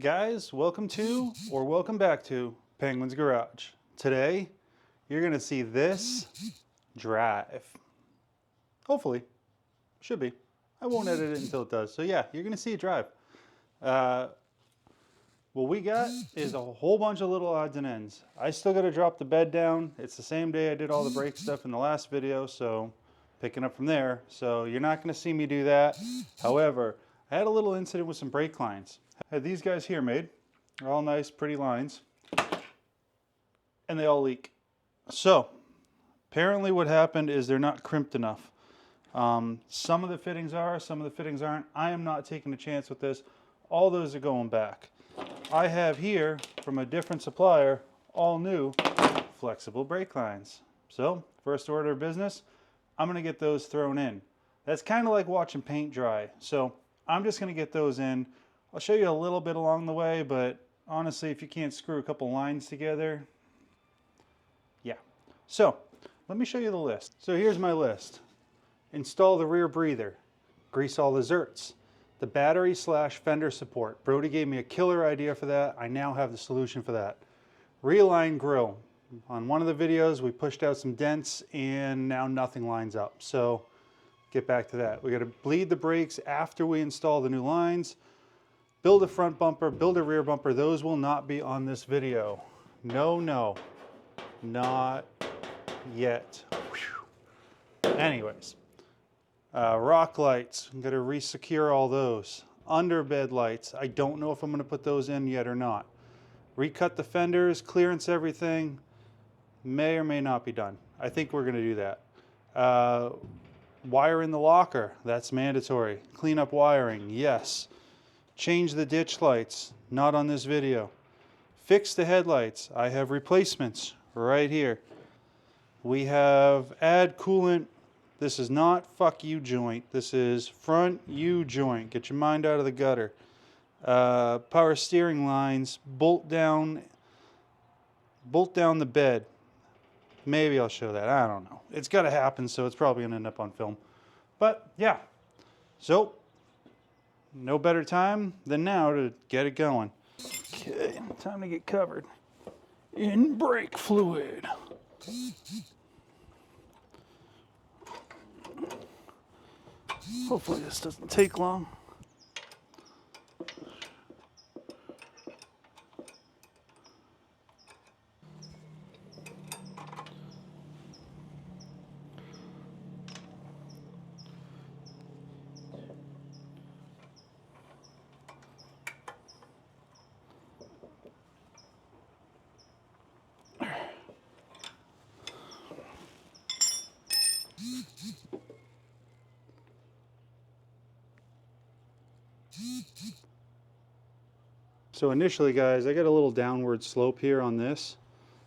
Guys, welcome to or welcome back to Penguin's Garage. Today, you're gonna see this drive. Hopefully, should be. I won't edit it until it does. So yeah, you're gonna see it drive. What we got is a whole bunch of little odds and ends. I still gotta drop the bed down. It's the same day I did all the brake stuff in the last video, so picking up from there. So you're not gonna see me do that. However, I had a little incident with some brake lines. I had these guys here made. They're all nice, pretty lines. And they all leak. So, apparently what happened is they're not crimped enough. Some of the fittings are, some of the fittings aren't. I am not taking a chance with this. All those are going back. I have here, from a different supplier, all new flexible brake lines. So, first order of business, I'm gonna get those thrown in. That's kind of like watching paint dry. So, I'm just gonna get those in. I'll show you a little bit along the way, but honestly, if you can't screw a couple lines together, yeah. So, let me show you the list. So here's my list. Install the rear breather. Grease all the zerts. The battery / fender support. Brody gave me a killer idea for that. I now have the solution for that. Realign grill. On one of the videos, we pushed out some dents and now nothing lines up. So, get back to that. We gotta bleed the brakes after we install the new lines. Build a front bumper, build a rear bumper. Those will not be on this video. No, not yet. Whew. Anyways, rock lights, I'm gonna re-secure all those. Underbed lights, I don't know if I'm gonna put those in yet or not. Recut the fenders, clearance everything, may or may not be done. I think we're gonna do that. Wire in the locker, that's mandatory. Clean up wiring, yes. Change the ditch lights, not on this video. Fix the headlights, I have replacements right here. We have add coolant. This is not fuck you joint, this is front U joint. Get your mind out of the gutter. Power steering lines, bolt down the bed. Maybe I'll show that, I don't know. It's gotta happen, so it's probably gonna end up on film. But yeah, so no better time than now to get it going. Okay, time to get covered in brake fluid. Hopefully this doesn't take long. So initially, guys, I got a little downward slope here on this.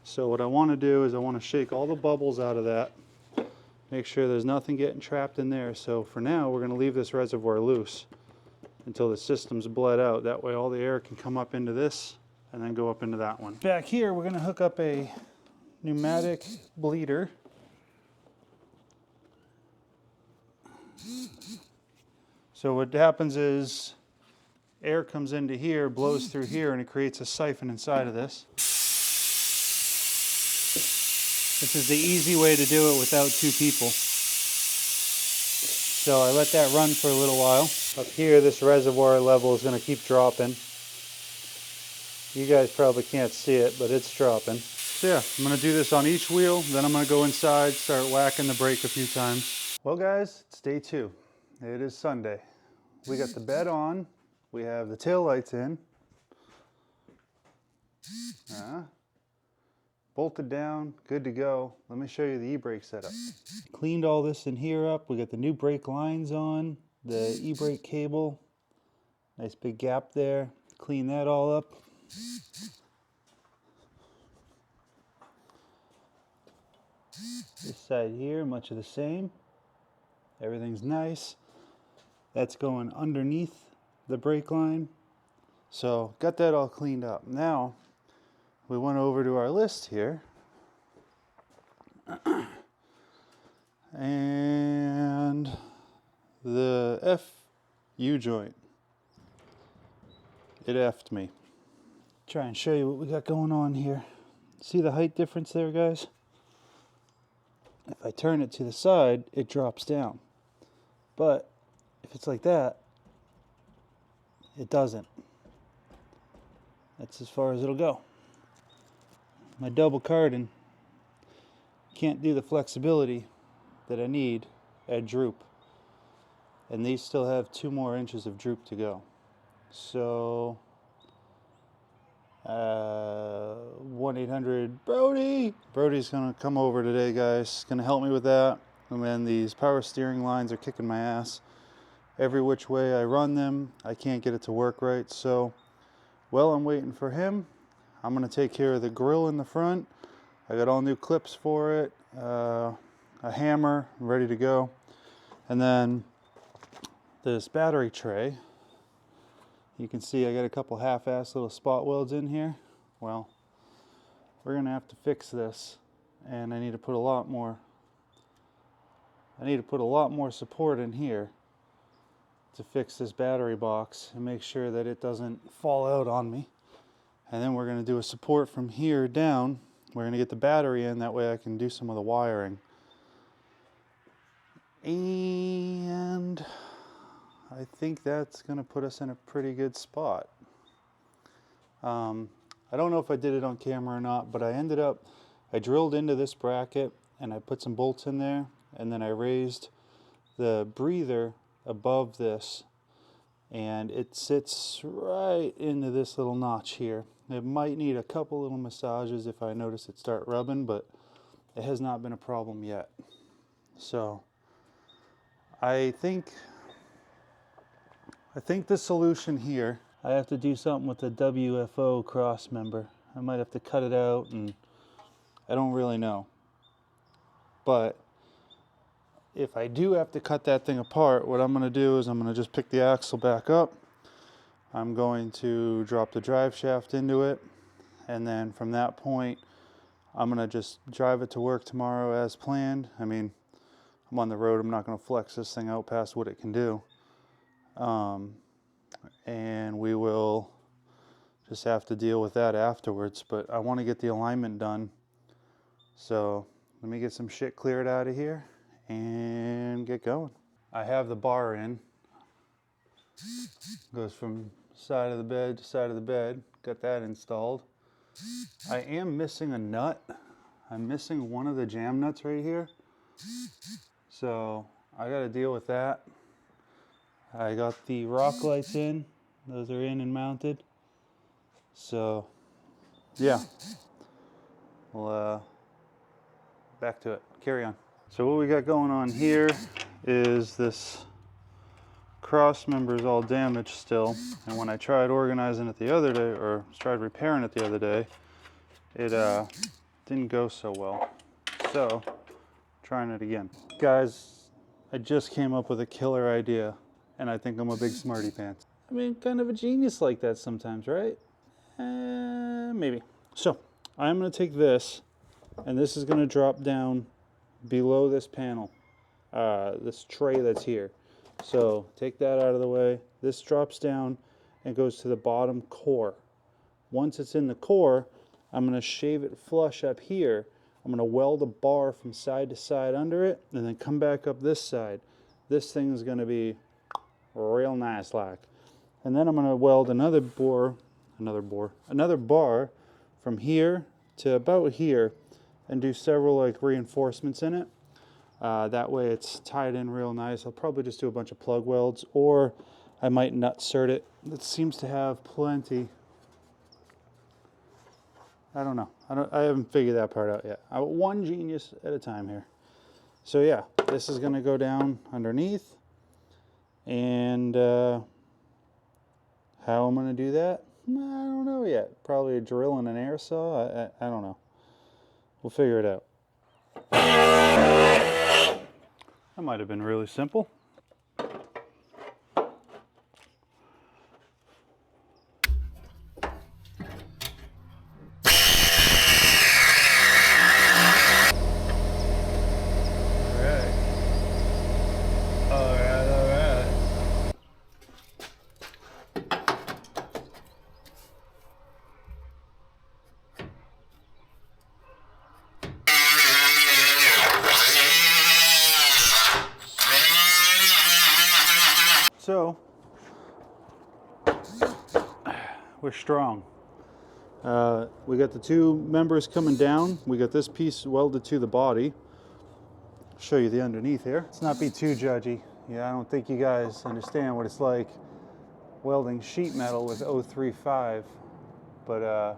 So what I want to do is I want to shake all the bubbles out of that. Make sure there's nothing getting trapped in there. So for now, we're going to leave this reservoir loose until the system's bled out. That way all the air can come up into this and then go up into that one. Back here, we're going to hook up a pneumatic bleeder. So what happens is air comes into here, blows through here, and it creates a siphon inside of this. This is the easy way to do it without two people. So I let that run for a little while. Up here, this reservoir level is going to keep dropping. You guys probably can't see it, but it's dropping. So yeah, I'm going to do this on each wheel, then I'm going to go inside, start whacking the brake a few times. Well guys, it's day 2. It is Sunday. We got the bed on. We have the tail lights in. Bolted down, good to go. Let me show you the e-brake setup. Cleaned all this in here up. We got the new brake lines on, the e-brake cable. Nice big gap there. Clean that all up. This side here, much of the same. Everything's nice. That's going underneath the brake line. So got that all cleaned up. Now we went over to our list here and the F U joint, it effed me. Try and show you what we got going on here. See the height difference there, guys? If I turn it to the side, it drops down. But if it's like that, it doesn't. That's as far as it'll go. My double cardon can't do the flexibility that I need at droop. And these still have 2 more inches of droop to go. So 1-800-BRODY. Brody's gonna come over today, guys. Gonna help me with that. And then these power steering lines are kicking my ass. Every which way I run them, I can't get it to work right. So while I'm waiting for him, I'm gonna take care of the grill in the front. I got all new clips for it, a hammer ready to go. And then this battery tray. You can see I got a couple half-assed little spot welds in here. Well, we're gonna have to fix this, and I need to put a lot more support in here to fix this battery box and make sure that it doesn't fall out on me. And then we're gonna do a support from here down. We're gonna get the battery in, that way I can do some of the wiring. And I think that's going to put us in a pretty good spot. I don't know if I did it on camera or not, but I drilled into this bracket and I put some bolts in there, and then I raised the breather above this, and it sits right into this little notch here. It might need a couple little massages if I notice it start rubbing, but it has not been a problem yet. So I think the solution here, I have to do something with the WFO crossmember. I might have to cut it out, and I don't really know. But if I do have to cut that thing apart, what I'm going to do is I'm going to just pick the axle back up. I'm going to drop the drive shaft into it, and then from that point, I'm going to just drive it to work tomorrow as planned. I mean, I'm on the road. I'm not going to flex this thing out past what it can do. And we will just have to deal with that afterwards, but I want to get the alignment done. So let me get some shit cleared out of here and get going. I have the bar in. Goes from side of the bed to side of the bed. Got that installed. I am missing a nut. I'm missing one of the jam nuts right here. So I got to deal with that. I got the rock lights in. Those are in and mounted. So, yeah. Well, back to it. Carry on. So what we got going on here is this cross member is all damaged still. And when I tried organizing it the other day, or tried repairing it the other day, it didn't go so well. So, trying it again. Guys, I just came up with a killer idea. And I think I'm a big smarty pants. I mean, kind of a genius like that sometimes, right? Maybe. So, I'm going to take this, and this is going to drop down below this panel, this tray that's here. So, take that out of the way. This drops down and goes to the bottom core. Once it's in the core, I'm going to shave it flush up here. I'm going to weld a bar from side to side under it, and then come back up this side. This thing is going to be real nice like. And then I'm going to weld another bar from here to about here, and do several like reinforcements in it. That way it's tied in real nice. I'll probably just do a bunch of plug welds, or I might nutsert it. It seems to have plenty. I don't know. I haven't figured that part out yet. One genius at a time here. So yeah, this is going to go down underneath. And how I'm going to do that, I don't know yet. Probably a drill and an air saw. I don't know. We'll figure it out. That might have been really simple. we're strong. We got the two members coming down. We got this piece welded to the body. I'll show you the underneath here. Let's not be too judgy. Yeah, I don't think you guys understand what it's like welding sheet metal with 035, but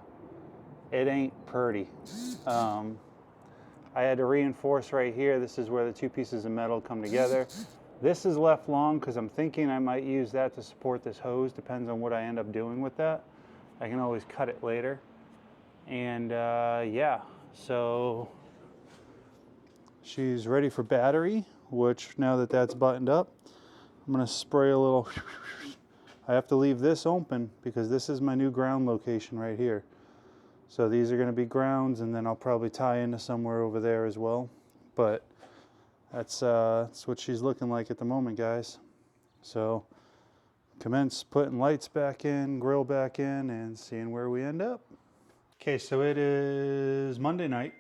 it ain't pretty. I had to reinforce right here. This is where the two pieces of metal come together. This is left long because I'm thinking I might use that to support this hose. Depends on what I end up doing with that. I can always cut it later. And yeah, so she's ready for battery, which now that that's buttoned up, I'm gonna spray a little. I have to leave this open because this is my new ground location right here. So these are gonna be grounds, and then I'll probably tie into somewhere over there as well. But that's what she's looking like at the moment, guys. So commence putting lights back in, grill back in, and seeing where we end up. Okay, so it is Monday night.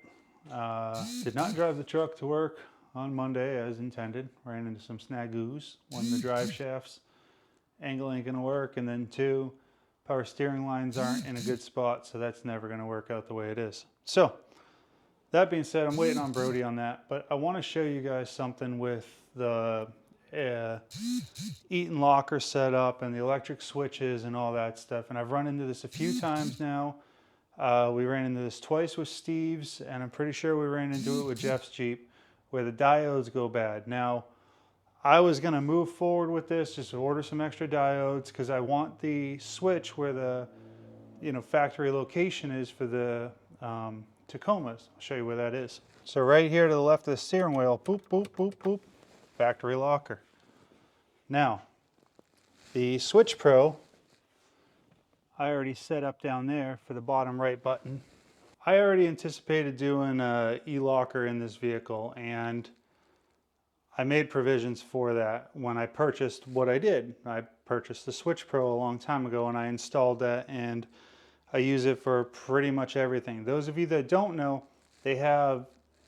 Did not drive the truck to work on Monday as intended. Ran into some snaggoos. One, the drive shafts angle ain't gonna work, and then two, power steering lines aren't in a good spot, so that's never gonna work out the way it is. So that being said, I'm waiting on Brody on that, but I want to show you guys something with the Eaton locker setup and the electric switches and all that stuff. And I've run into this a few times now. We ran into this twice with Steve's, and I'm pretty sure we ran into it with Jeff's Jeep, where the diodes go bad. Now, I was going to move forward with this, just order some extra diodes, because I want the switch where the factory location is for the Tacomas. I'll show you where that is. So right here to the left of the steering wheel, boop, boop, boop, boop, factory locker. Now, the Switch Pro, I already set up down there for the bottom right button. I already anticipated doing an e-locker in this vehicle, and I made provisions for that when I purchased what I did. I purchased the Switch Pro a long time ago, and I installed that, and I use it for pretty much everything. Those of you that don't know, they have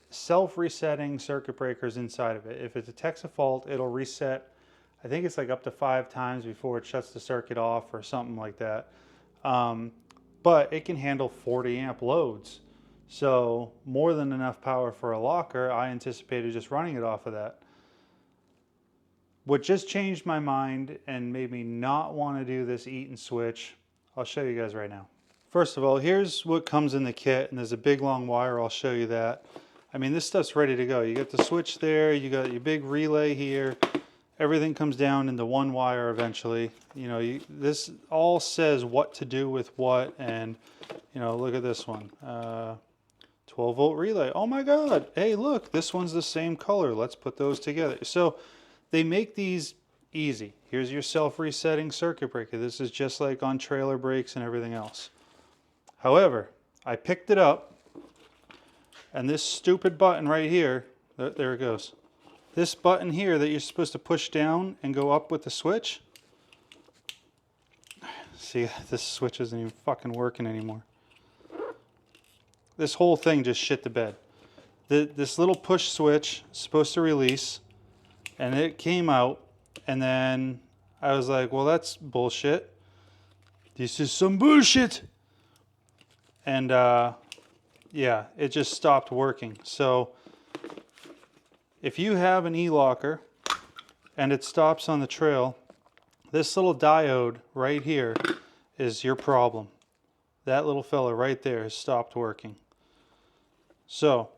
self-resetting circuit breakers inside of it. If it detects a fault, it'll reset. I think it's like up to 5 times before it shuts the circuit off or something like that. But it can handle 40 amp loads. So more than enough power for a locker. I anticipated just running it off of that. What just changed my mind and made me not want to do this Eaton switch, I'll show you guys right now. First of all, here's what comes in the kit, and there's a big long wire. I'll show you that. I mean, this stuff's ready to go. You got the switch there, you got your big relay here. Everything comes down into one wire eventually. This all says what to do with what, and look at this one. 12-volt relay. Oh my God! Hey, look, this one's the same color. Let's put those together. So they make these easy. Here's your self-resetting circuit breaker. This is just like on trailer brakes and everything else. However, I picked it up, and this stupid button right here, there it goes. This button here that you're supposed to push down and go up with the switch. See, this switch isn't even fucking working anymore. This whole thing just shit the bed. This little push switch is supposed to release, and it came out, and then I was like, well, that's bullshit. This is some bullshit. And yeah, it just stopped working. So if you have an e-locker and it stops on the trail, this little diode right here is your problem. That little fella right there has stopped working. So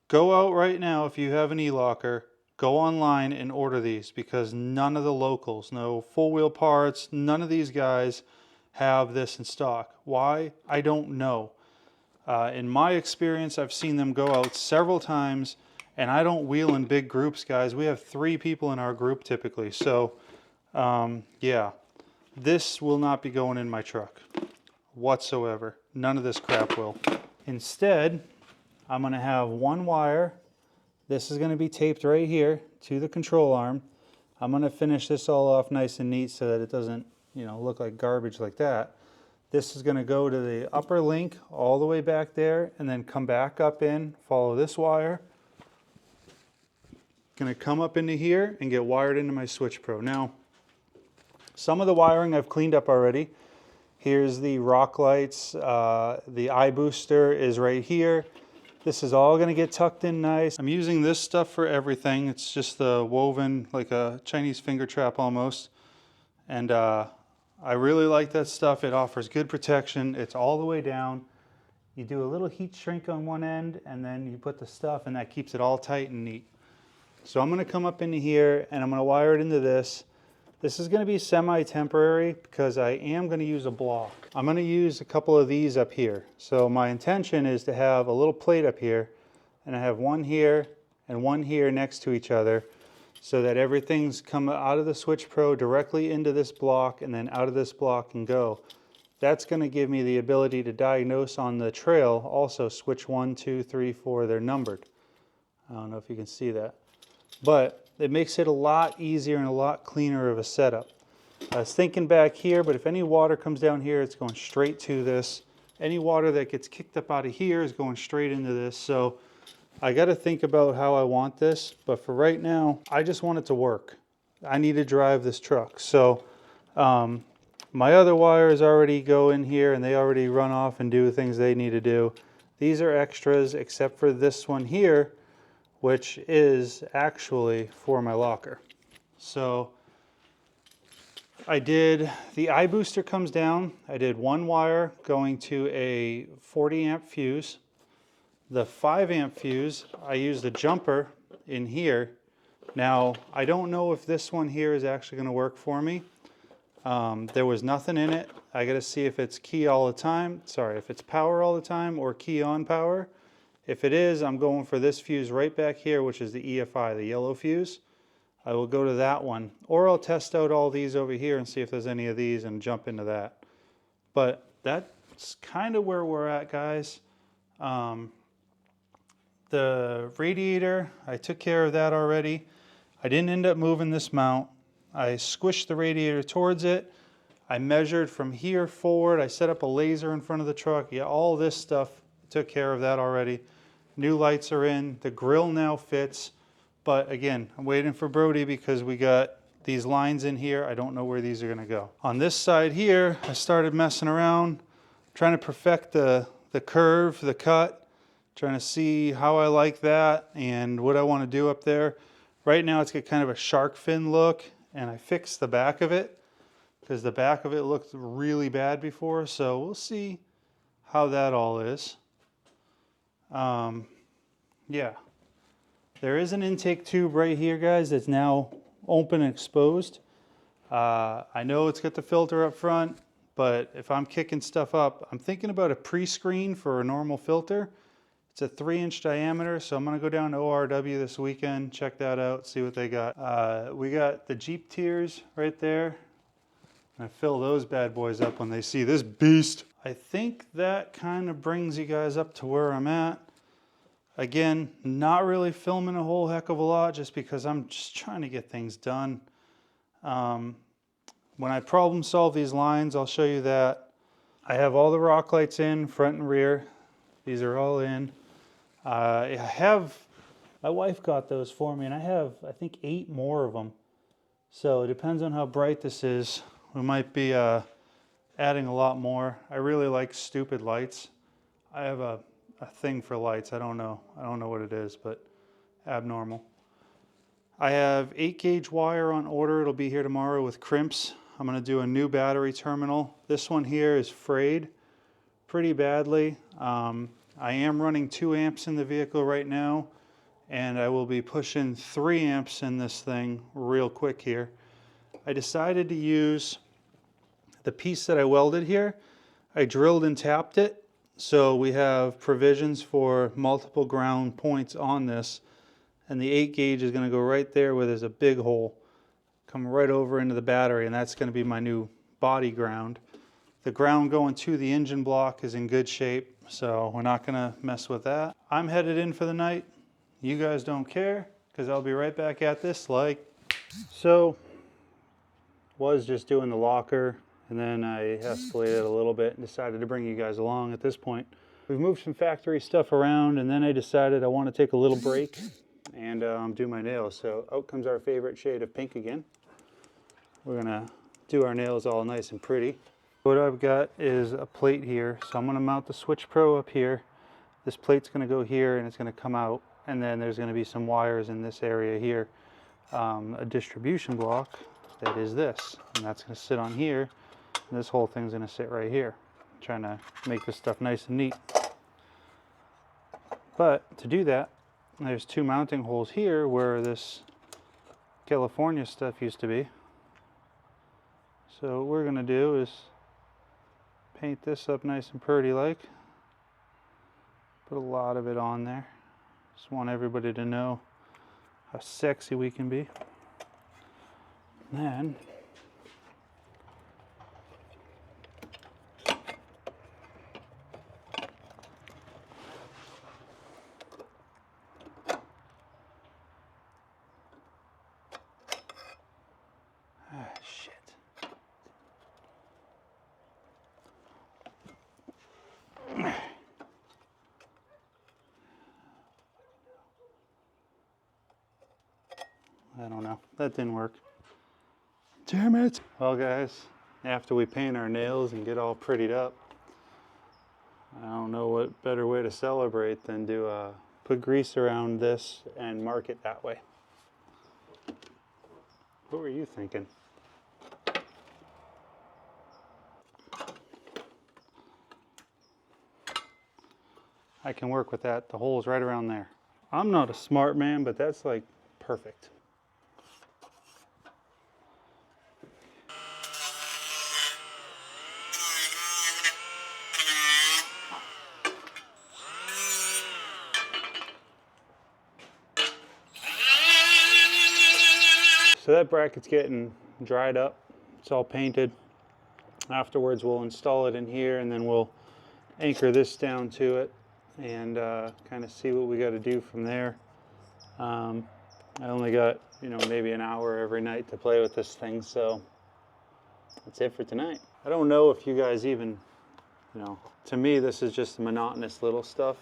go out right now if you have an e-locker, go online and order these, because none of the locals, no Full Wheel Parts, none of these guys have this in stock. Why? I don't know. In my experience, I've seen them go out several times, and I don't wheel in big groups, guys. We have 3 people in our group typically. So yeah, this will not be going in my truck whatsoever. None of this crap will. Instead, I'm going to have one wire. This is going to be taped right here to the control arm. I'm going to finish this all off nice and neat so that it doesn't, look like garbage like that. This is going to go to the upper link all the way back there, and then come back up in, follow this wire. Going to come up into here and get wired into my Switch Pro. Now, some of the wiring I've cleaned up already. Here's the rock lights. The eye booster is right here. This is all gonna get tucked in nice. I'm using this stuff for everything. It's just the woven, like a Chinese finger trap almost. And I really like that stuff. It offers good protection. It's all the way down. You do a little heat shrink on one end and then you put the stuff and that keeps it all tight and neat. So I'm gonna come up into here and I'm gonna wire it into this. This is gonna be semi-temporary because I am gonna use a block. I'm gonna use a couple of these up here. So my intention is to have a little plate up here and I have one here and one here next to each other so that everything's come out of the Switch Pro directly into this block and then out of this block and go. That's gonna give me the ability to diagnose on the trail also switch 1, 2, 3, 4, they're numbered. I don't know if you can see that. But it makes it a lot easier and a lot cleaner of a setup. I was thinking back here, but if any water comes down here, it's going straight to this. Any water that gets kicked up out of here is going straight into this. So I got to think about how I want this. But for right now, I just want it to work. I need to drive this truck. So my other wires already go in here and they already run off and do things they need to do. These are extras except for this one here, which is actually for my locker. So I did, the eye booster comes down. I did one wire going to a 40 amp fuse. The 5 amp fuse, I used a jumper in here. Now, I don't know if this one here is actually gonna work for me. There was nothing in it. I gotta see if it's key all the time. Sorry, if it's power all the time or key on power. If it is, I'm going for this fuse right back here, which is the EFI, the yellow fuse. I will go to that one. Or I'll test out all these over here and see if there's any of these and jump into that. But that's kind of where we're at, guys. The radiator, I took care of that already. I didn't end up moving this mount. I squished the radiator towards it. I measured from here forward. I set up a laser in front of the truck. Yeah, all this stuff, took care of that already. New lights are in. The grill now fits. But again, I'm waiting for Brody because we got these lines in here. I don't know where these are gonna go. On this side here, I started messing around, trying to perfect the curve, the cut, trying to see how I like that and what I want to do up there. Right now it's got kind of a shark fin look, and I fixed the back of it because the back of it looked really bad before. So we'll see how that all is. Yeah, there is an intake tube right here, guys, that's now open and exposed. I know it's got the filter up front, but if I'm kicking stuff up, I'm thinking about a pre-screen for a normal filter. It's a 3-inch diameter, so I'm gonna go down to ORW this weekend, check that out, see what they got. We got the Jeep tiers right there. I fill those bad boys up when they see this beast. I think that kind of brings you guys up to where I'm at. Again, not really filming a whole heck of a lot just because I'm just trying to get things done. When I problem solve these lines, I'll show you that. I have all the rock lights in, front and rear. These are all in. My wife got those for me, and I have, I think, 8 more of them. So it depends on how bright this is. We might be adding a lot more. I really like stupid lights. I have a thing for lights. I don't know what it is, but abnormal. I have 8-gauge wire on order. It'll be here tomorrow with crimps. I'm going to do a new battery terminal. This one here is frayed pretty badly. I am running 2 amps in the vehicle right now, and I will be pushing 3 amps in this thing real quick here. I decided to use the piece that I welded here. I drilled and tapped it, so we have provisions for multiple ground points on this, and the 8-gauge is going to go right there where there's a big hole. Come right over into the battery, and that's going to be my new body ground. The ground going to the engine block is in good shape, so we're not going to mess with that. I'm headed in for the night. You guys don't care, because I'll be right back at this like so. Was just doing the locker, and then I escalated a little bit and decided to bring you guys along at this point. We've moved some factory stuff around, and then I decided I want to take a little break and do my nails. So out comes our favorite shade of pink again. We're gonna do our nails all nice and pretty. What I've got is a plate here, so I'm going to mount the Switch Pro up here. This plate's going to go here and it's going to come out, and then there's going to be some wires in this area here. A distribution block that is this, and that's going to sit on here, and this whole thing's going to sit right here. I'm trying to make this stuff nice and neat. But to do that, there's two mounting holes here where this California stuff used to be. So what we're going to do is paint this up nice and pretty like. Put a lot of it on there. Just want everybody to know how sexy we can be. And then shit. I don't know. That didn't work. Damn it. Well, guys, after we paint our nails and get all prettied up, I don't know what better way to celebrate than to put grease around this and mark it that way. What were you thinking? I can work with that. The hole's right around there. I'm not a smart man, but that's like perfect. So that bracket's getting dried up. It's all painted. Afterwards, we'll install it in here, and then we'll anchor this down to it and kind of see what we got to do from there. I only got, maybe an hour every night to play with this thing, so that's it for tonight. I don't know if you guys even, to me, this is just monotonous little stuff.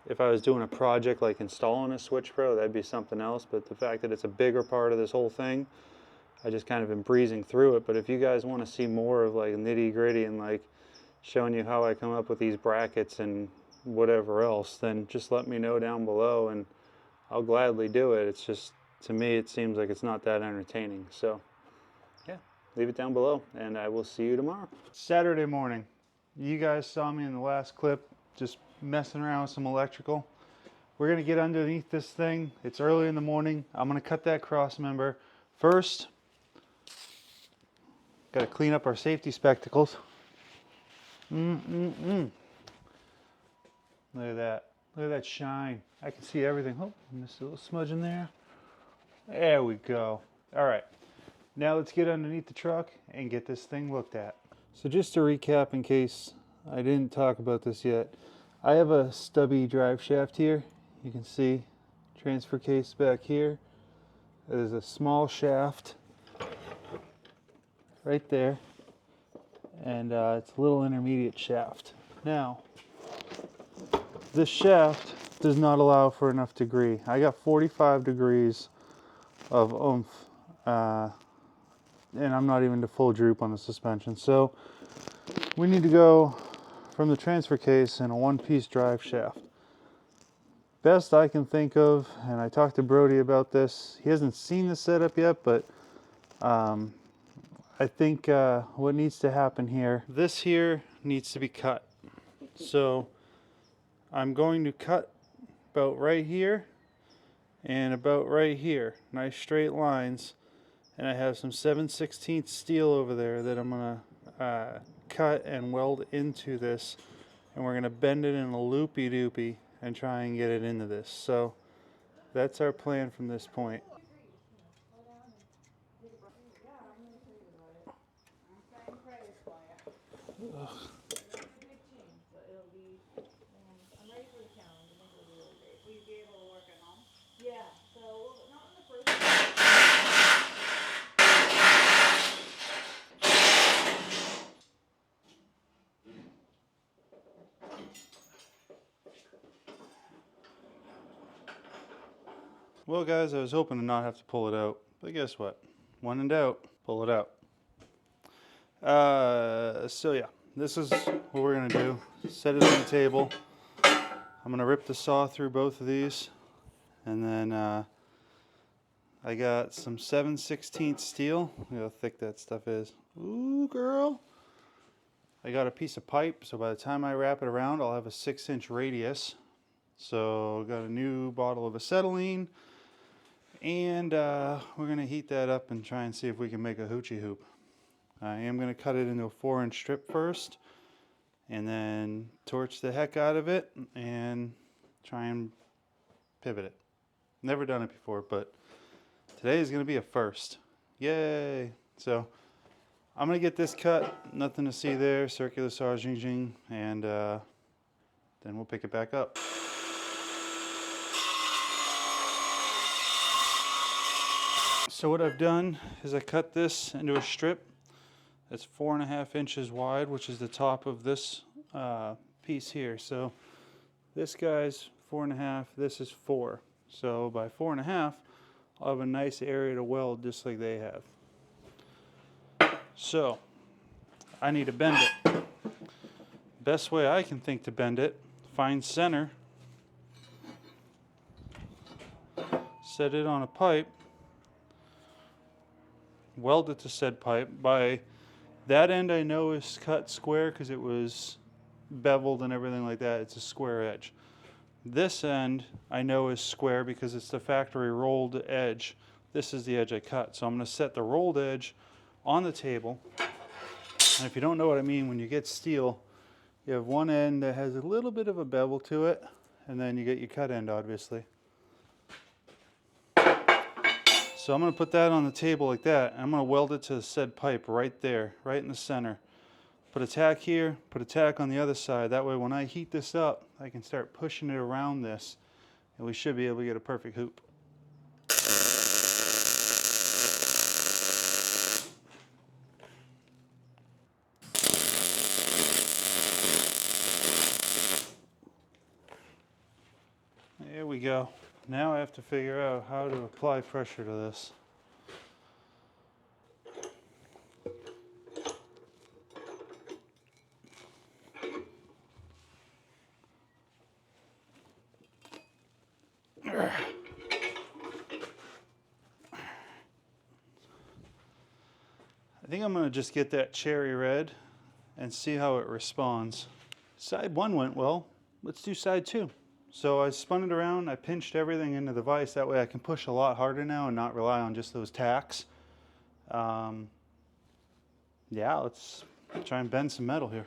If I was doing a project like installing a Switch Pro, that'd be something else, but the fact that it's a bigger part of this whole thing, I just kind of been breezing through it. But if you guys want to see more of like nitty gritty and like showing you how I come up with these brackets and whatever else, then just let me know down below and I'll gladly do it. It's just, to me, it seems like it's not that entertaining. So yeah, leave it down below and I will see you tomorrow. Saturday morning. You guys saw me in the last clip just messing around with some electrical. We're gonna get underneath this thing. It's early in the morning. I'm gonna cut that cross member. First, gotta clean up our safety spectacles. Look at that. Look at that shine. I can see everything. Oh, missed a little smudge in there. There we go. All right. Now let's get underneath the truck and get this thing looked at. So just to recap, in case I didn't talk about this yet, I have a stubby drive shaft here. You can see transfer case back here. There's a small shaft right there, and it's a little intermediate shaft. Now, this shaft does not allow for enough degree. I got 45 degrees of oomph, and I'm not even to full droop on the suspension. So we need to go from the transfer case in a one-piece drive shaft. Best I can think of, and I talked to Brody about this, he hasn't seen the setup yet, but I think what needs to happen here, this here needs to be cut. So I'm going to cut about right here and about right here, nice straight lines, and I have some 7/16 steel over there that I'm gonna cut and weld into this, and we're gonna bend it in a loopy-doopy and try and get it into this. So that's our plan from this point. Ugh. Well, guys, I was hoping to not have to pull it out, but guess what? When in doubt, pull it out. So yeah, this is what we're gonna do. Set it on the table. I'm gonna rip the saw through both of these, and then I got some 7/16 steel. Look how thick that stuff is. Ooh, girl. I got a piece of pipe, so by the time I wrap it around, I'll have a 6-inch radius. So got a new bottle of acetylene, and we're gonna heat that up and try and see if we can make a hoochie hoop. I am gonna cut it into a 4-inch strip first, and then torch the heck out of it and try and pivot it. Never done it before, but today is gonna be a first. Yay! So I'm gonna get this cut, nothing to see there, circular saw jing, and then we'll pick it back up. So what I've done is I cut this into a strip that's 4.5 inches wide, which is the top of this piece here. So this guy's 4.5, this is 4. So by 4.5, I'll have a nice area to weld just like they have. So I need to bend it. Best way I can think to bend it, find center, set it on a pipe, weld it to said pipe. By that end I know is cut square because it was beveled and everything like that. It's a square edge. This end I know is square because it's the factory rolled edge. This is the edge I cut. So I'm going to set the rolled edge on the table. And if you don't know what I mean, when you get steel, you have one end that has a little bit of a bevel to it, and then you get your cut end, obviously. So I'm going to put that on the table like that, and I'm going to weld it to the said pipe right there, right in the center. Put a tack here, put a tack on the other side. That way when I heat this up, I can start pushing it around this, and we should be able to get a perfect hoop. There we go. Now I have to figure out how to apply pressure to this. I think I'm going to just get that cherry red and see how it responds. Side 1 went well. Let's do side 2. So I spun it around, I pinched everything into the vise, that way I can push a lot harder now and not rely on just those tacks. Yeah, let's try and bend some metal here.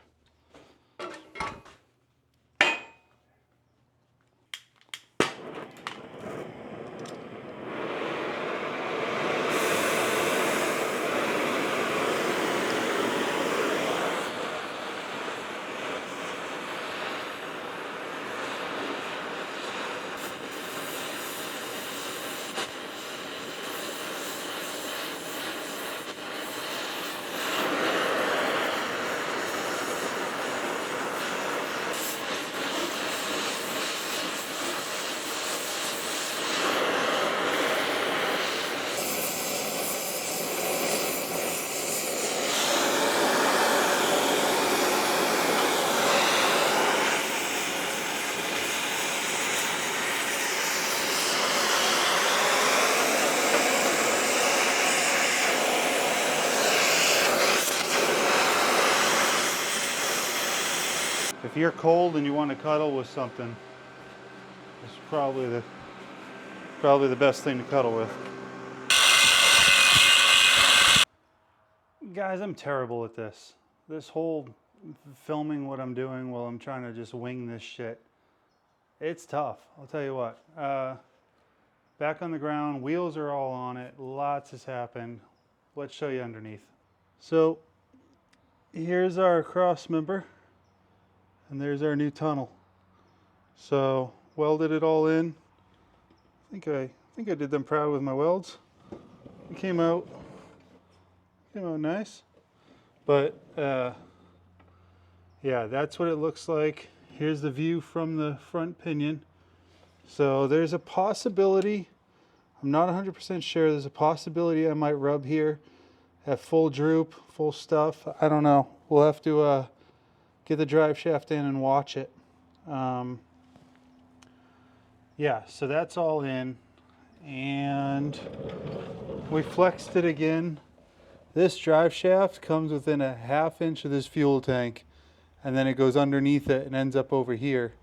If you're cold and you want to cuddle with something, it's probably the best thing to cuddle with. Guys, I'm terrible at this. This whole filming what I'm doing while I'm trying to just wing this shit. It's tough, I'll tell you what. Back on the ground, wheels are all on it, lots has happened. Let's show you underneath. So here's our cross member. And there's our new tunnel. So welded it all in. I think I did them proud with my welds. It came out nice. But yeah, that's what it looks like. Here's the view from the front pinion. So there's a possibility, I'm not 100% sure, there's a possibility I might rub here have full droop, full stuff. I don't know. We'll have to get the drive shaft in and watch it. Yeah, so that's all in, and we flexed it again. This drive shaft comes within a ½ inch of this fuel tank, and then it goes underneath it and ends up over here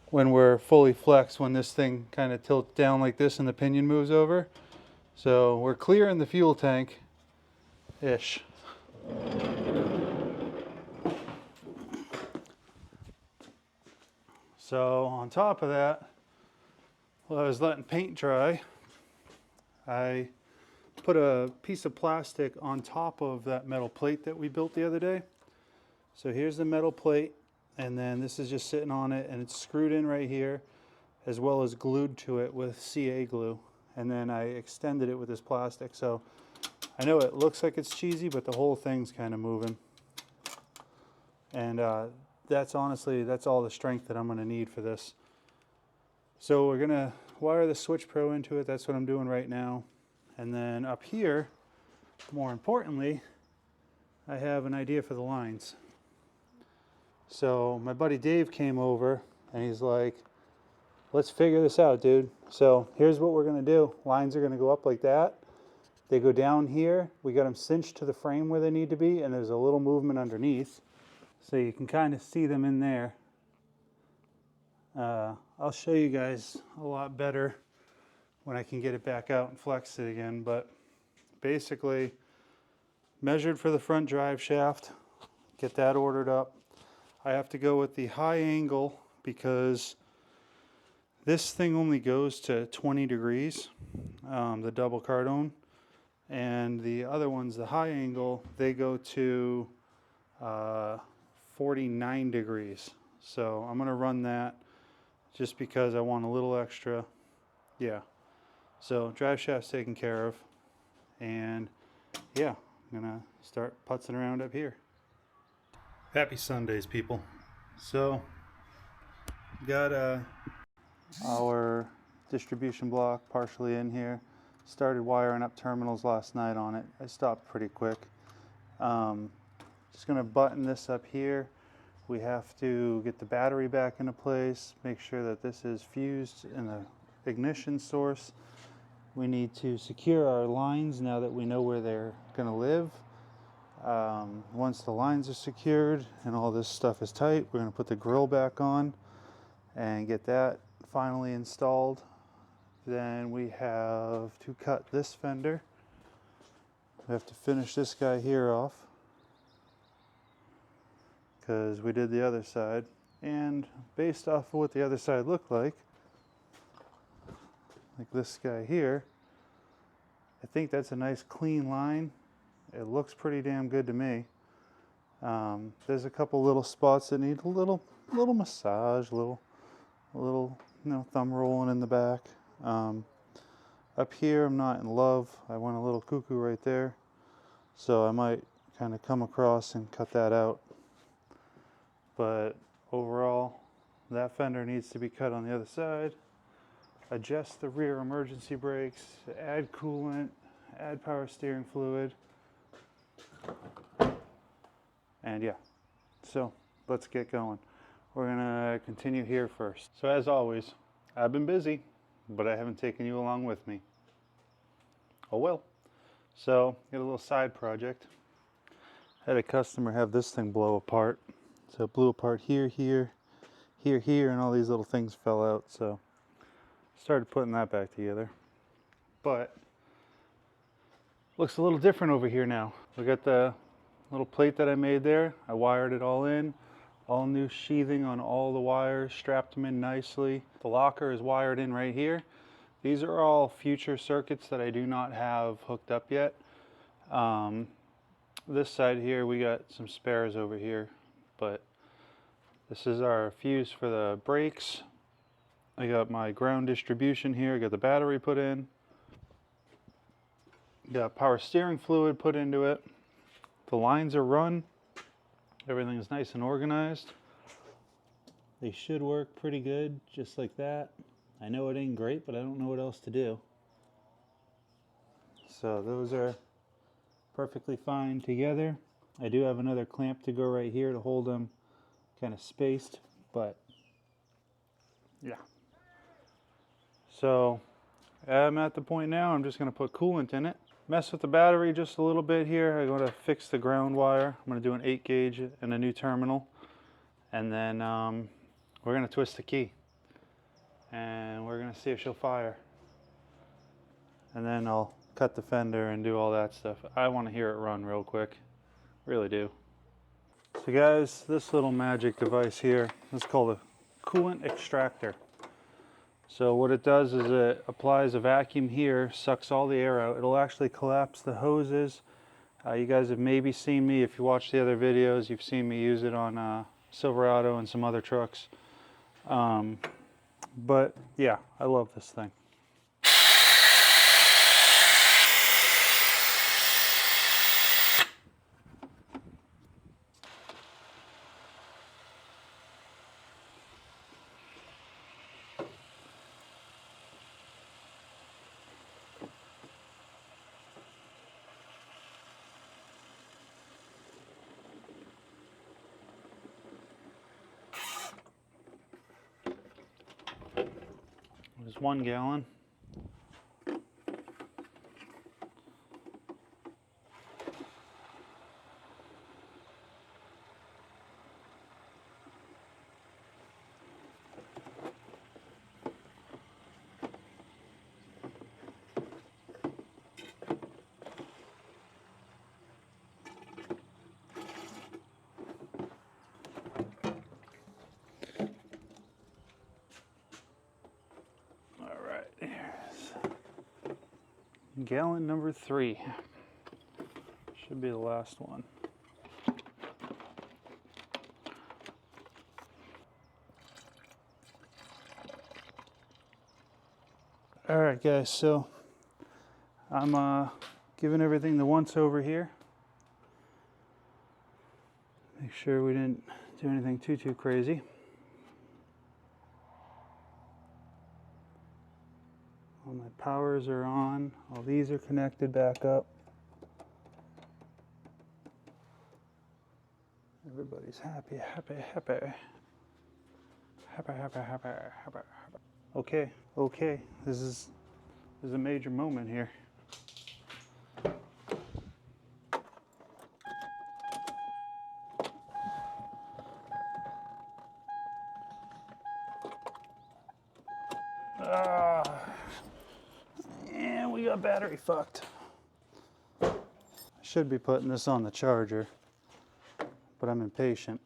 when we're fully flexed, when this thing kind of tilts down like this and the pinion moves over. So we're clearing the fuel tank ish. So on top of that, while I was letting paint dry, I put a piece of plastic on top of that metal plate that we built the other day. So here's the metal plate, and then this is just sitting on it, and it's screwed in right here, as well as glued to it with CA glue. And then I extended it with this plastic. So I know it looks like it's cheesy, but the whole thing's kind of moving. And that's honestly, that's all the strength that I'm going to need for this. So we're going to wire the Switch Pro into it. That's what I'm doing right now. And then up here, more importantly, I have an idea for the lines. So my buddy Dave came over and he's like, let's figure this out, dude. So here's what we're going to do. Lines are going to go up like that. They go down here. We got them cinched to the frame where they need to be, and there's a little movement underneath. So you can kind of see them in there. I'll show you guys a lot better when I can get it back out and flex it again, but basically measured for the front drive shaft, get that ordered up. I have to go with the high angle because this thing only goes to 20 degrees, the double cardone, and the other ones, the high angle, they go to 49 degrees. So I'm gonna run that just because I want a little extra. Yeah. So drive shaft's taken care of, and yeah, I'm gonna start putzing around up here. Happy Sundays, people. So got our distribution block partially in here. Started wiring up terminals last night on it. I stopped pretty quick. Just gonna button this up here. We have to get the battery back into place, make sure that this is fused in the ignition source. We need to secure our lines now that we know where they're going to live. Once the lines are secured and all this stuff is tight, we're going to put the grill back on and get that finally installed. Then we have to cut this fender. We have to finish this guy here off because we did the other side. And based off of what the other side looked like this guy here, I think that's a nice clean line. It looks pretty damn good to me. There's a couple little spots that need a little massage, a little thumb rolling in the back. Up here I'm not in love. I went a little cuckoo right there, so I might kind of come across and cut that out. But overall, that fender needs to be cut on the other side. Adjust the rear emergency brakes, add coolant, add power steering fluid, and yeah, so let's get going. We're gonna continue here first. So as always, I've been busy, but I haven't taken you along with me. Oh well. So, got a little side project. Had a customer have this thing blow apart. So it blew apart here, here, here, here, and all these little things fell out, so started putting that back together. But looks a little different over here now. We got the little plate that I made there. I wired it all in. All new sheathing on all the wires, strapped them in nicely. The locker is wired in right here. These are all future circuits that I do not have hooked up yet. This side here, we got some spares over here, but this is our fuse for the brakes. I got my ground distribution here. I got the battery put in. Got power steering fluid put into it. The lines are run. Everything's nice and organized. They should work pretty good, just like that. I know it ain't great, but I don't know what else to do. So those are perfectly fine together. I do have another clamp to go right here to hold them kind of spaced, but yeah. So I'm at the point now, I'm just going to put coolant in it. Mess with the battery just a little bit here. I'm going to fix the ground wire. I'm going to do an 8 gauge and a new terminal. And then we're going to twist the key. And we're going to see if she'll fire. And then I'll cut the fender and do all that stuff. I want to hear it run real quick. Really do. So guys, this little magic device here is called a coolant extractor. So what it does is it applies a vacuum here, sucks all the air out. It'll actually collapse the hoses. You guys have maybe seen me, if you watch the other videos, you've seen me use it on Silverado and some other trucks. But yeah, I love this thing. There's 1 gallon. Gallon number 3. Should be the last one. Alright guys, so I'm giving everything the once over here. Make sure we didn't do anything too crazy. All my powers are on. All these are connected back up. Everybody's happy. Okay. This is a major moment here. And we got battery fucked. I should be putting this on the charger, but I'm impatient.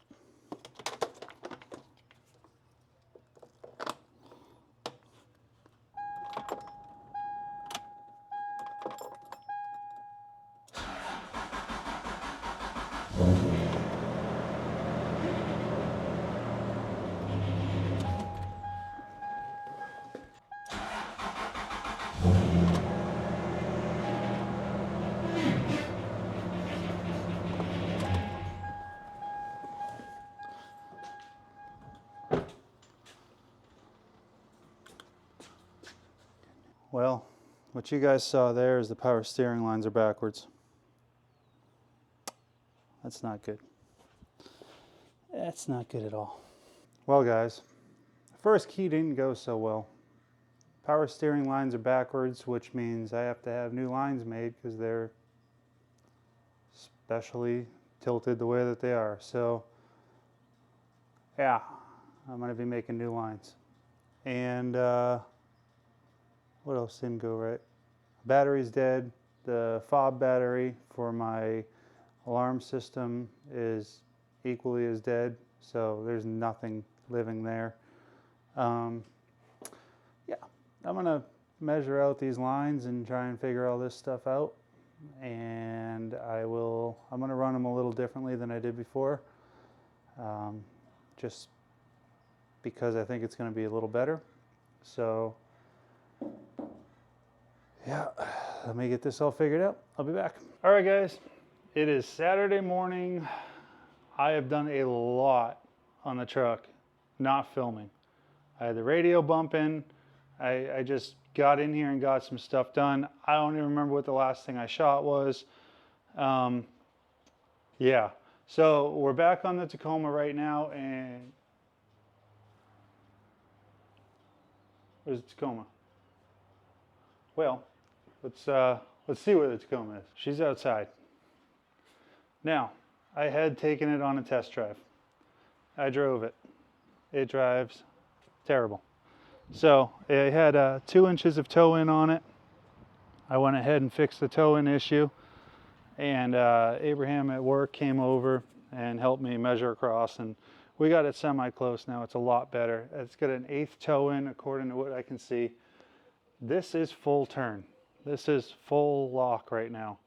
Well, what you guys saw there is the power steering lines are backwards. That's not good. That's not good at all. Well guys, the first key didn't go so well. Power steering lines are backwards, which means I have to have new lines made because they're specially tilted the way that they are. So yeah, I'm going to be making new lines. And what else didn't go right? Battery's dead. The fob battery for my alarm system is equally as dead, so there's nothing living there. Yeah, I'm gonna measure out these lines and try and figure all this stuff out, and I'm gonna run them a little differently than I did before, just because I think it's gonna be a little better. So yeah, let me get this all figured out. I'll be back. All right, guys, it is Saturday morning. I have done a lot on the truck, not filming. I had the radio bumping. I just got in here and got some stuff done. I don't even remember what the last thing I shot was. Yeah, so we're back on the Tacoma right now, and where's the Tacoma? Well, let's see where the Tacoma is. She's outside. Now, I had taken it on a test drive. I drove it. It drives terrible. So it had 2 inches of toe-in on it. I went ahead and fixed the toe-in issue, and Abraham at work came over and helped me measure across, and we got it semi-close now. It's a lot better. It's got an 1/8 toe-in according to what I can see. This is full turn. This is full lock right now.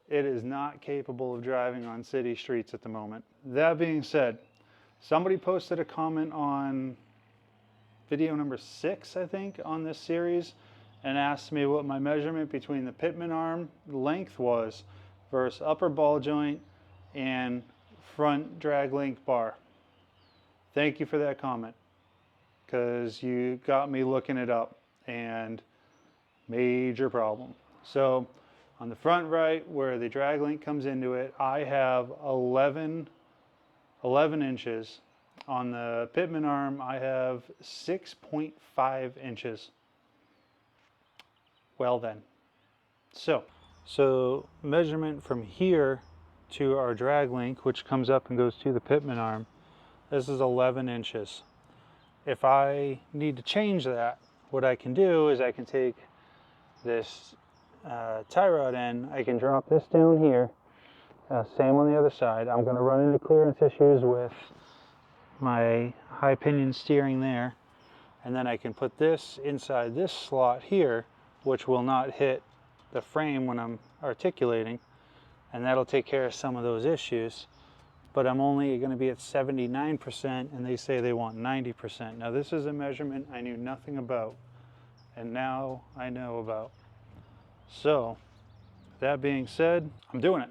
It is not capable of driving on city streets at the moment. That being said, somebody posted a comment on video number 6, I think, on this series, and asked me what my measurement between the pitman arm length was versus upper ball joint and front drag link bar. Thank you for that comment, because you got me looking it up, and major problem. So on the front right, where the drag link comes into it, I have 11 inches. On the pitman arm, I have 6.5 inches. Well then. So measurement from here to our drag link, which comes up and goes to the pitman arm, this is 11 inches. If I need to change that, what I can do is I can take this tie rod end, I can drop this down here, same on the other side. I'm going to run into clearance issues with my high pinion steering there, and then I can put this inside this slot here, which will not hit the frame when I'm articulating, and that'll take care of some of those issues. But I'm only going to be at 79%, and they say they want 90%. Now this is a measurement I knew nothing about, and now I know about. So that being said, I'm doing it.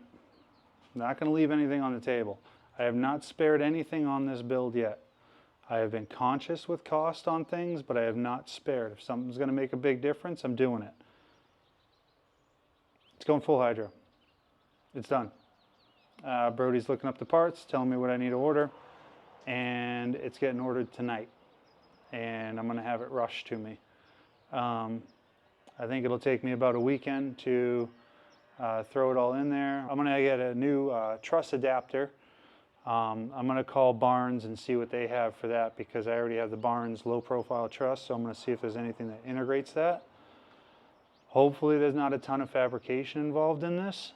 I'm not going to leave anything on the table. I have not spared anything on this build yet. I have been conscious with cost on things, but I have not spared. If something's going to make a big difference, I'm doing it. It's going full hydro. It's done. Brody's looking up the parts, telling me what I need to order, and it's getting ordered tonight. And I'm going to have it rushed to me. I think it'll take me about a weekend to throw it all in there. I'm going to get a new truss adapter. I'm going to call Barnes and see what they have for that, because I already have the Barnes low profile truss, so I'm going to see if there's anything that integrates that. Hopefully there's not a ton of fabrication involved in this.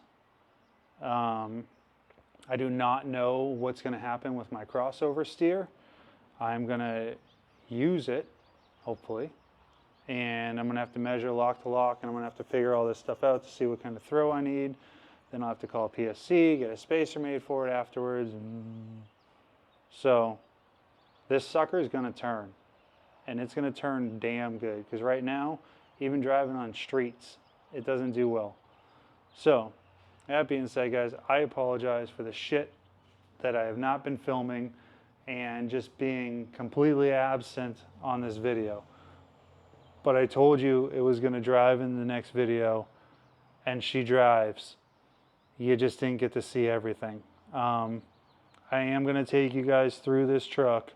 I do not know what's going to happen with my crossover steer. I'm going to use it, hopefully, and I'm going to have to measure lock to lock, and I'm going to have to figure all this stuff out to see what kind of throw I need. Then I'll have to call PSC, get a spacer made for it afterwards. So this sucker is going to turn, and it's going to turn damn good, because right now, even driving on streets, it doesn't do well. So that being said, guys, I apologize for the shit that I have not been filming and just being completely absent on this video. But I told you it was going to drive in the next video, and she drives. You just didn't get to see everything. I am going to take you guys through this truck.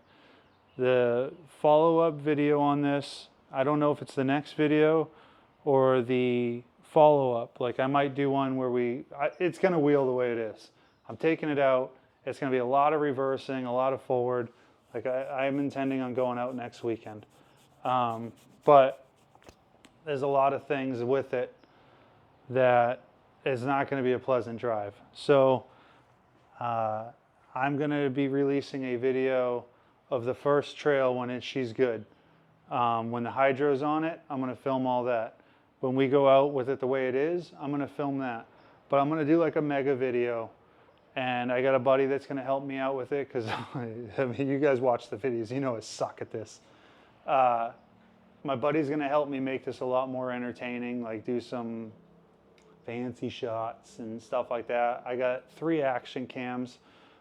The follow-up video on this, I don't know if it's the next video or the follow-up. Like, I might do one where it's going to wheel the way it is. I'm taking it out. It's going to be a lot of reversing, a lot of forward. Like, I'm intending on going out next weekend. But there's a lot of things with it that is not going to be a pleasant drive. So I'm going to be releasing a video of the first trail when she's good. When the hydro's on it, I'm going to film all that. When we go out with it the way it is, I'm going to film that. But I'm going to do like a mega video. And I got a buddy that's going to help me out with it, because I mean, you guys watch the videos, you know I suck at this. My buddy's going to help me make this a lot more entertaining, like do some fancy shots and stuff like that. I got 3 action cams,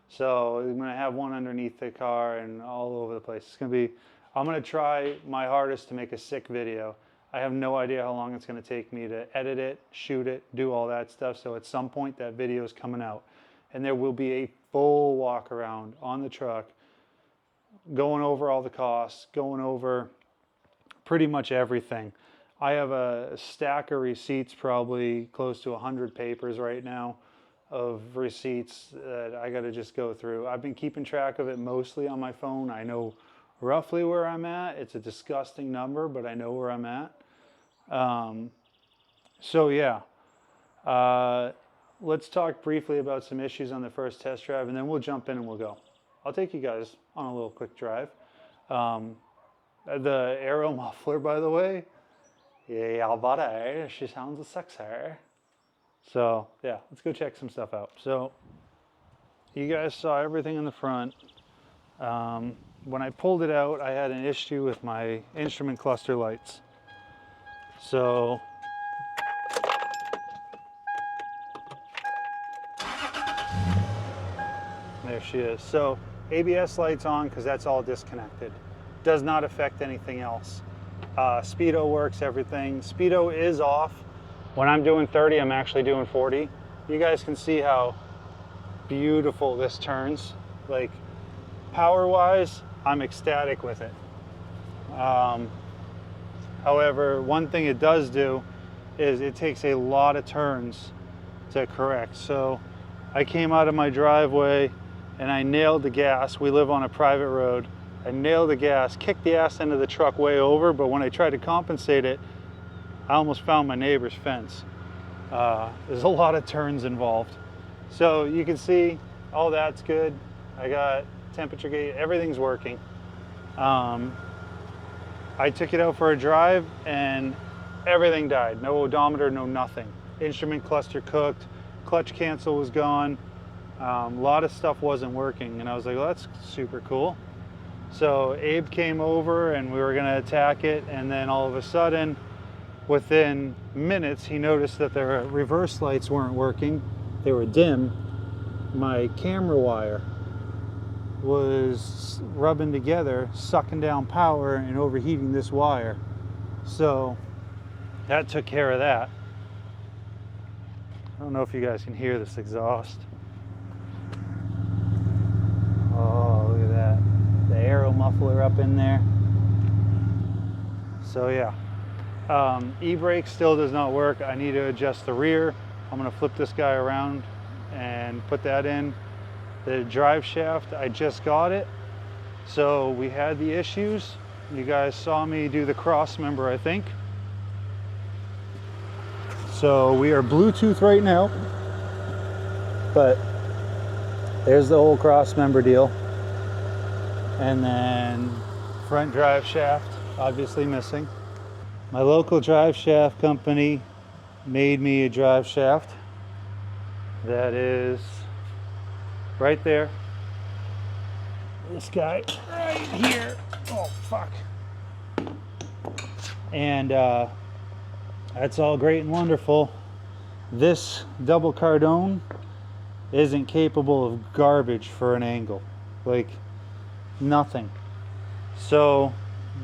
so I'm going to have one underneath the car and all over the place. It's going to be, I'm going to try my hardest to make a sick video. I have no idea how long it's going to take me to edit it, shoot it, do all that stuff. So at some point that video is coming out, and there will be a full walk around on the truck, going over all the costs, going over pretty much everything. I have a stack of receipts, probably close to 100 papers right now of receipts that I got to just go through. I've been keeping track of it mostly on my phone. I know roughly where I'm at. It's a disgusting number, but I know where I'm at. So yeah, let's talk briefly about some issues on the first test drive, and then we'll jump in and we'll go. I'll take you guys on a little quick drive. The aero muffler, by the way, yeah, buddy, she sounds sexy. So yeah, let's go check some stuff out. So you guys saw everything in the front. When I pulled it out, I had an issue with my instrument cluster lights. So there she is. So ABS lights on because that's all disconnected. Does not affect anything else. Speedo works, everything. Speedo is off. When I'm doing 30, I'm actually doing 40. You guys can see how beautiful this turns. Like, power-wise, I'm ecstatic with it. However, one thing it does do is it takes a lot of turns to correct. So I came out of my driveway and I nailed the gas. We live on a private road. I nailed the gas, kicked the ass end of the truck way over, but when I tried to compensate it, I almost found my neighbor's fence. There's a lot of turns involved. So you can see all that's good. I got temperature gauge, everything's working. I took it out for a drive and everything died. No odometer, no nothing. Instrument cluster cooked, clutch cancel was gone. A lot of stuff wasn't working, and I was like, well, that's super cool. So Abe came over and we were gonna attack it, and then all of a sudden, within minutes, he noticed that the reverse lights weren't working. They were dim. My camera wire was rubbing together, sucking down power and overheating this wire. So that took care of that. I don't know if you guys can hear this exhaust. Oh, look at that. The aero muffler up in there. So yeah, e-brake still does not work. I need to adjust the rear. I'm gonna flip this guy around and put that in. The drive shaft, I just got it. So we had the issues. You guys saw me do the cross member, I think. So we are Bluetooth right now, but there's the whole cross member deal. And then front drive shaft, obviously missing. My local drive shaft company made me a drive shaft that is right there. This guy right here. Oh, fuck. And that's all great and wonderful. This double cardone isn't capable of garbage for an angle. Like, nothing. So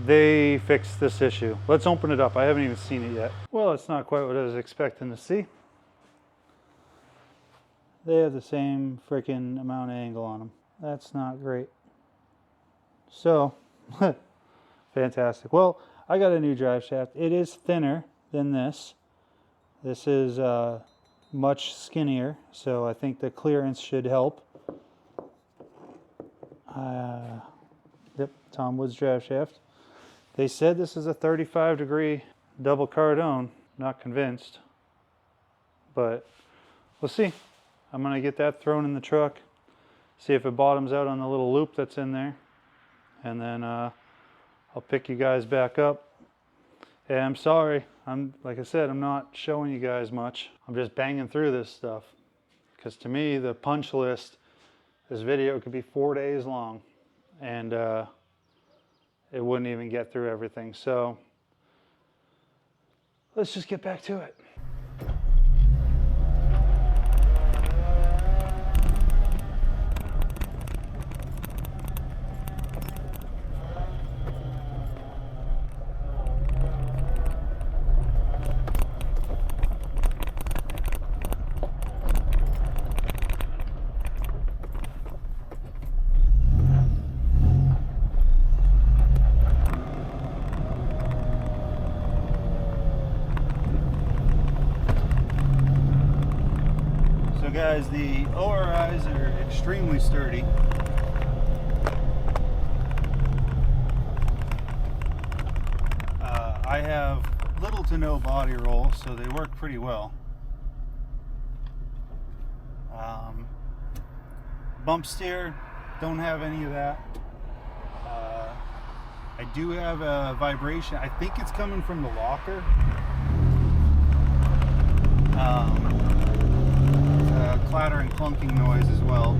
they fixed this issue. Let's open it up. I haven't even seen it yet. Well, it's not quite what I was expecting to see. They have the same freaking amount of angle on them. That's not great. So, fantastic. Well, I got a new drive shaft. It is thinner than this. This is much skinnier, so I think the clearance should help. Yep, Tom Woods drive shaft. They said this is a 35-degree double cardone. Not convinced, but we'll see. I'm gonna get that thrown in the truck, see if it bottoms out on the little loop that's in there, and then I'll pick you guys back up. And I'm sorry, like I said, I'm not showing you guys much. I'm just banging through this stuff, because to me, the punch list, this video could be 4 days long, and it wouldn't even get through everything. So let's just get back to it. guys, the ORIs are extremely sturdy. I have little to no body roll, so they work pretty well. Bump steer, don't have any of that. I do have a vibration. I think it's coming from the locker. Clatter and clunking noise as well.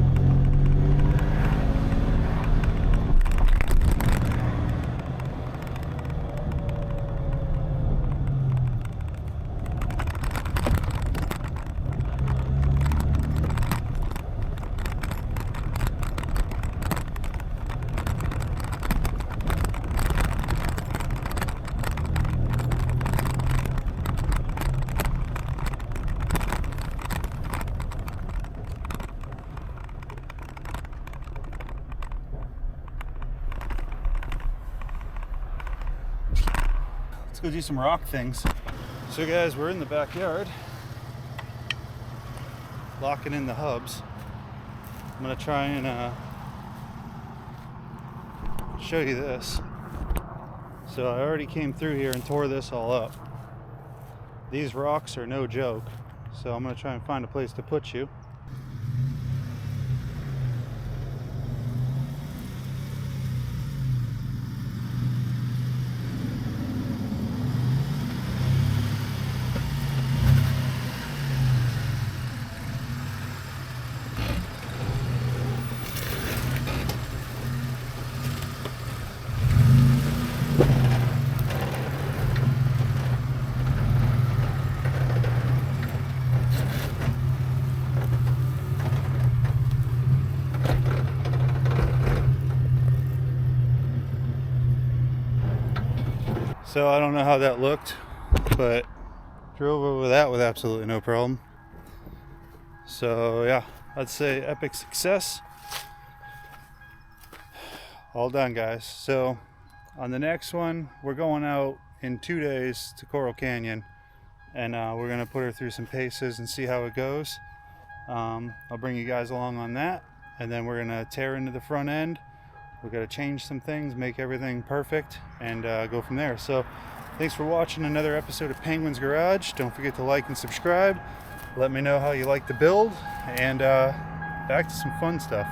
Let's go do some rock things. So guys, we're in the backyard, locking in the hubs. I'm gonna try and show you this. So I already came through here and tore this all up. These rocks are no joke. So I'm gonna try and find a place to put you. So I don't know how that looked, but drove over that with absolutely no problem. So yeah, I'd say epic success. All done, guys. So on the next one, we're going out in 2 days to Coral Canyon, and we're gonna put her through some paces and see how it goes. I'll bring you guys along on that, and then we're gonna tear into the front end. We've got to change some things, make everything perfect, and go from there. So thanks for watching another episode of Penguin's Garage. Don't forget to like and subscribe. Let me know how you like the build, and back to some fun stuff.